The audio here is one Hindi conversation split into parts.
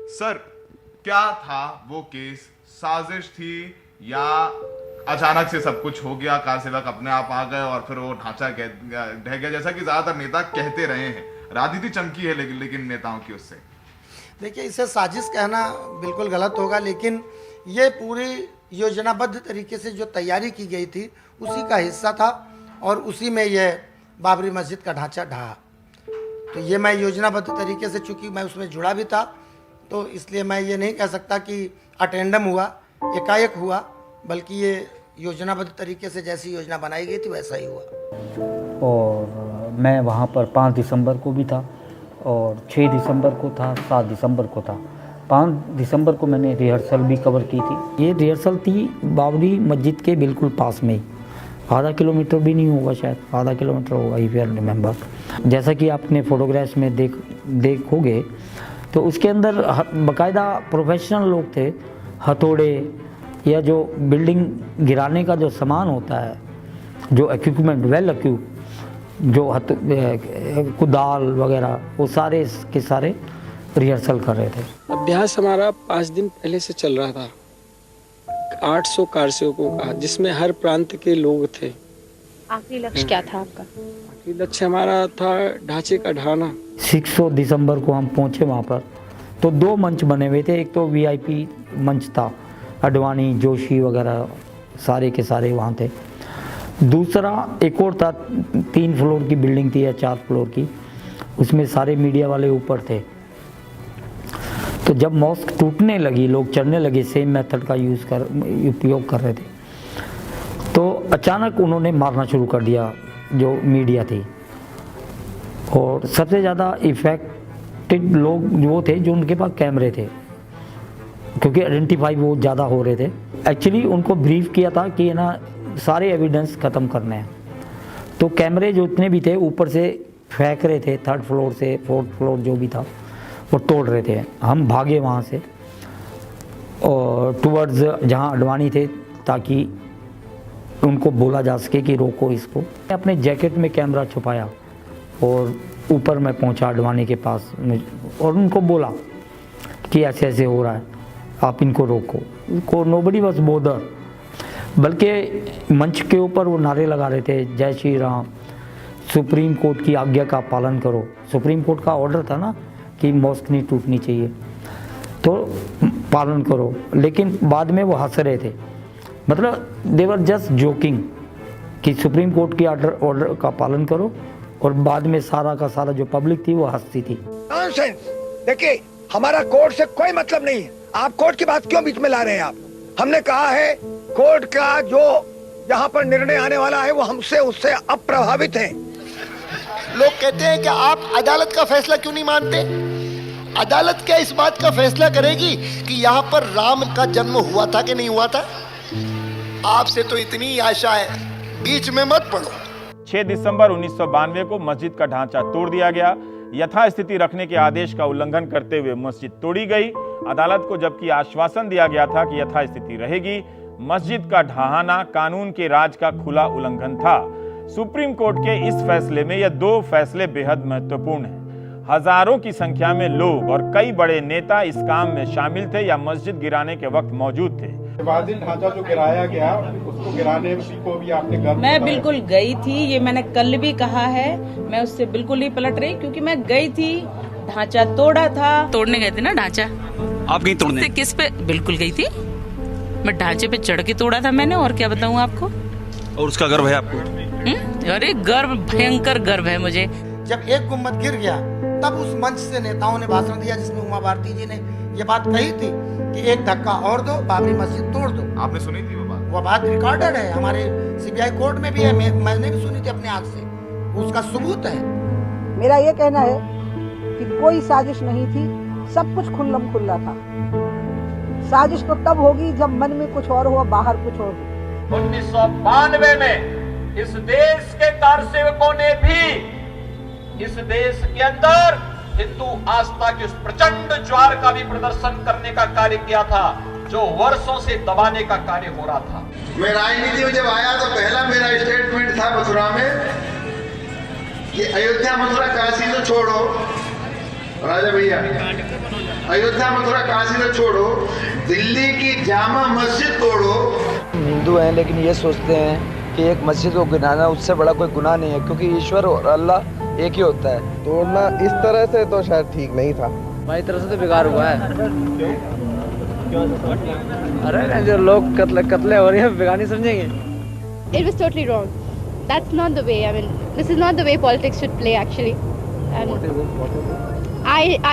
सर, क्या था वो केस? साजिश थी या अचानक से सब कुछ हो गया, कार सेवक अपने आप आ गए और फिर वो ढांचा ढह गया, जैसा कि ज्यादातर नेता कहते रहे हैं? राजनीति चमकी है लेकिन नेताओं की उससे। देखिए, इसे साजिश कहना बिल्कुल गलत होगा, लेकिन ये पूरी योजनाबद्ध तरीके से जो तैयारी की गई थी उसी का हिस्सा था और उसी में यह बाबरी मस्जिद का ढांचा ढहा। तो ये मैं योजनाबद्ध तरीके से, चूँकि मैं उसमें जुड़ा भी था, तो इसलिए मैं ये नहीं कह सकता कि अटेंडम हुआ, एकाएक हुआ, बल्कि ये योजनाबद्ध तरीके से जैसी योजना बनाई गई थी वैसा ही हुआ। और मैं वहाँ पर 5 दिसंबर को भी था और 6 दिसंबर को था, 7 दिसंबर को था। 5 दिसंबर को मैंने रिहर्सल भी कवर की थी। ये रिहर्सल थी बाबरी मस्जिद के बिल्कुल पास में ही, आधा किलोमीटर भी नहीं होगा, शायद आधा किलोमीटर होगा, इफ आई रिमेंबर। जैसा कि आपने फोटोग्राफ्स में देखोगे तो उसके अंदर बाकायदा प्रोफेशनल लोग थे। हथौड़े या जो बिल्डिंग गिराने का जो सामान होता है, जो इक्विपमेंट वेल इक्विप, जो कुदाल वगैरह, वो सारे के सारे रिहर्सल कर रहे थे। अभ्यास हमारा 5 दिन पहले से चल रहा था, 800 कारसेवकों का, जिसमें हर प्रांत के लोग थे। आखिरी लक्ष्य क्या था आपका? आखिरी लक्ष्य हमारा था ढांचे का ढाना। 6 दिसंबर को हम पहुंचे वहाँ पर, तो 2 मंच बने हुए थे। एक तो वीआईपी मंच था, अडवाणी, जोशी वगैरह सारे के सारे वहाँ थे। दूसरा एक और था, 3 फ्लोर की बिल्डिंग थी या 4 फ्लोर की, उसमें सारे मीडिया वाले ऊपर थे। तो जब मॉस्क टूटने लगी, लोग चढ़ने लगे, सेम मेथड का उपयोग कर रहे थे, तो अचानक उन्होंने मारना शुरू कर दिया जो मीडिया थी। और सबसे ज़्यादा इफेक्टेड लोग वो थे जो उनके पास कैमरे थे, क्योंकि आइडेंटिफाई वो ज़्यादा हो रहे थे। एक्चुअली उनको ब्रीफ किया था कि ना सारे एविडेंस ख़त्म करने हैं, तो कैमरे जो इतने भी थे ऊपर से फेंक रहे थे, 3rd फ्लोर से 4th फ्लोर जो भी था वो तोड़ रहे थे। हम भागे वहाँ से और टूवर्ड्स जहाँ अडवाणी थे, ताकि उनको बोला जा सके कि रोको इसको। अपने जैकेट में कैमरा छुपाया और ऊपर मैं पहुँचा अडवाणी के पास और उनको बोला कि ऐसे ऐसे हो रहा है, आप इनको रोको। नोबडी वाज बोदर, बल्कि मंच के ऊपर वो नारे लगा रहे थे, जय श्री राम, सुप्रीम कोर्ट की आज्ञा का पालन करो। सुप्रीम कोर्ट का ऑर्डर था ना कि मॉस्क नहीं टूटनी चाहिए, तो पालन करो। लेकिन बाद में वो हंस रहे थे, मतलब दे वर जस्ट जोकिंग कि सुप्रीम कोर्ट की ऑर्डर का पालन करो, और बाद में सारा का सारा जो पब्लिक थी वो हंसती थी। नॉनसेंस। देखिए, हमारा कोर्ट से कोई मतलब नहीं है, आप कोर्ट की बात क्यों बीच में ला रहे हैं? आप, हमने कहा है कोर्ट का जो यहाँ पर निर्णय आने वाला है वो हमसे उससे अप्रभावित है। लोग कहते हैं कि आप अदालत का फैसला क्यों नहीं मानते? अदालत क्या इस बात का फैसला करेगी कि यहाँ पर राम का जन्म हुआ था कि नहीं हुआ था? आपसे तो इतनी आशा है, बीच में मत पड़ो। 6 दिसंबर 1992 को मस्जिद का ढांचा तोड़ दिया गया। यथास्थिति रखने के आदेश का उल्लंघन करते हुए मस्जिद तोड़ी गई। अदालत को जबकि आश्वासन दिया गया था कि यथास्थिति रहेगी, मस्जिद का ढहाना कानून के राज का खुला उल्लंघन था। सुप्रीम कोर्ट के इस फैसले में ये 2 फैसले बेहद महत्वपूर्ण हैं। हजारों की संख्या में लोग और कई बड़े नेता इस काम में शामिल थे या मस्जिद गिराने के वक्त मौजूद थे। विवादित ढांचा जो गिराया गया, उसको गिराने को भी आपने गर्व? मैं बिल्कुल गई थी, ये मैंने कल भी कहा है, मैं उससे बिल्कुल नहीं पलट रही, क्योंकि मैं गई थी, ढांचा तोड़ा था। तोड़ने गए थे ना ढांचा? आप गई तोड़ने? किस पे? बिल्कुल गई थी मैं, ढांचे पे चढ़ के तोड़ा था मैंने, और क्या बताऊँ आपको। और उसका गर्व है आपको? अरे गर्व, भयंकर गर्व है मुझे। जब एक गुम्बद गिर गया तब उस मंच से नेताओं ने भाषण दिया, जिसमें उमा भारती जी ने ये बात कही थी कि एक धक्का और दो, बाबरी मस्जिद तोड़ दो। आपने सुनी थी वो बात? वो बात रिकॉर्डेड है, हमारे सीबीआई कोर्ट में भी है, मैंने भी सुनी थी अपने आंख से, उसका सबूत है। मेरा ये कहना है कि कोई साजिश नहीं थी, सब कुछ खुल्लम खुल्ला था। साजिश तो तब होगी जब मन में कुछ और हो, बाहर कुछ और हो। 1992 में इस देश के कारसेवकों ने भी इस देश के अंदर हिंदू आस्था की उस प्रचंड ज्वार का भी प्रदर्शन करने का कार्य किया था, जो वर्षों से दबाने का कार्य हो रहा था। मैं राजनीति में जब आया तो पहला मेरा स्टेटमेंट था मथुरा में कि अयोध्या, मथुरा, काशी तो छोड़ो, राजा भैया अयोध्या मथुरा काशी तो छोड़ो, दिल्ली की जामा मस्जिद तोड़ो। हिंदू हैं लेकिन ये सोचते हैं कि एक मस्जिद को गिराना उससे बड़ा कोई गुनाह नहीं है, क्योंकि ईश्वर और अल्लाह एक ही होता है। तोड़ना इस तरह से तो शायद ठीक नहीं था। हमारी तरफ से तो बेकार हुआ है। अरे जो लोग कत्ले हो रहे हैं बेगानी समझेंगे। It was totally wrong. That's not the way. I mean, this is not the way politics should play actually. And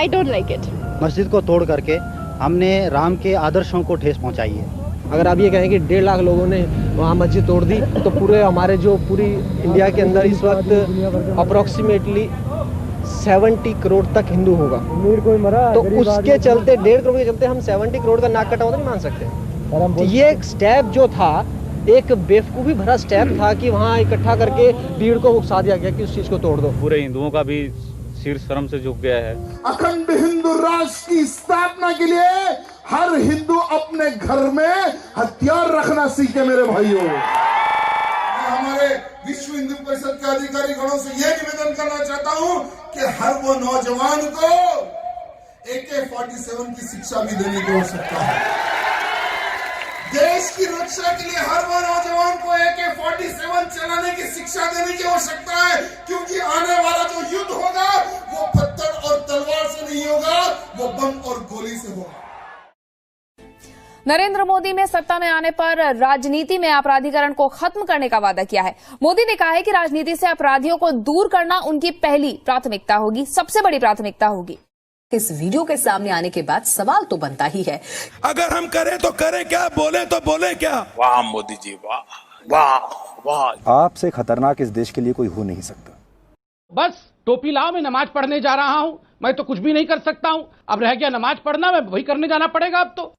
I don't like it. मस्जिद को तोड़ करके हमने राम के आदर्शों को ठेस पहुंचाई है। अगर आप ये कहें कि 1.5 लाख लोगों ने वहाँ मस्जिद तोड़ दी, तो पूरे हमारे जो पूरी इंडिया के अंदर इस वक्त अप्रोक्सीमेटली 70 करोड़ तक हिंदू होगा। तो उसके चलते 1.5 करोड़ के चलते हम 70 करोड़ का नाक कटा तो नहीं मान सकते। तो ये एक स्टेप जो था, एक बेवकूफ़ी भरा स्टेप था कि वहाँ इकट्ठा करके भीड़ को उकसा दिया गया कि उस चीज़ को तोड़ दो। पूरे हिंदुओं का भी सिर शर्म से झुक गया है। अखंड हिंदू राष्ट्र की स्थापना के लिए हर हिंदू अपने घर में हथियार रखना सीखे मेरे भाइयों। मैं हमारे विश्व हिंदू परिषद के अधिकारी गणों से यह निवेदन करना चाहता हूं कि हर वो नौजवान को AK-47 की शिक्षा भी देने की आवश्यकता है। देश की रक्षा के लिए हर वो नौजवान को AK-47 चलाने की शिक्षा देने की आवश्यकता है, क्योंकि आने वाला जो युद्ध होगा वो पत्थर और तलवार से नहीं होगा, वो बम और गोली से होगा। नरेंद्र मोदी ने सत्ता में आने पर राजनीति में अपराधीकरण को खत्म करने का वादा किया है। मोदी ने कहा है कि राजनीति से अपराधियों को दूर करना उनकी पहली प्राथमिकता होगी, सबसे बड़ी प्राथमिकता होगी। इस वीडियो के सामने आने के बाद सवाल तो बनता ही है, अगर हम करें तो करें क्या, बोले तो बोले क्या। वाह मोदी जी, वाह वाह वाह। आपसे खतरनाक इस देश के लिए कोई हो नहीं सकता। बस टोपी लाओ, मैं नमाज पढ़ने जा रहा हूँ, मैं तो कुछ भी नहीं कर सकता हूँ। अब रह गया नमाज पढ़ना, मैं वही करने जाना पड़ेगा अब तो।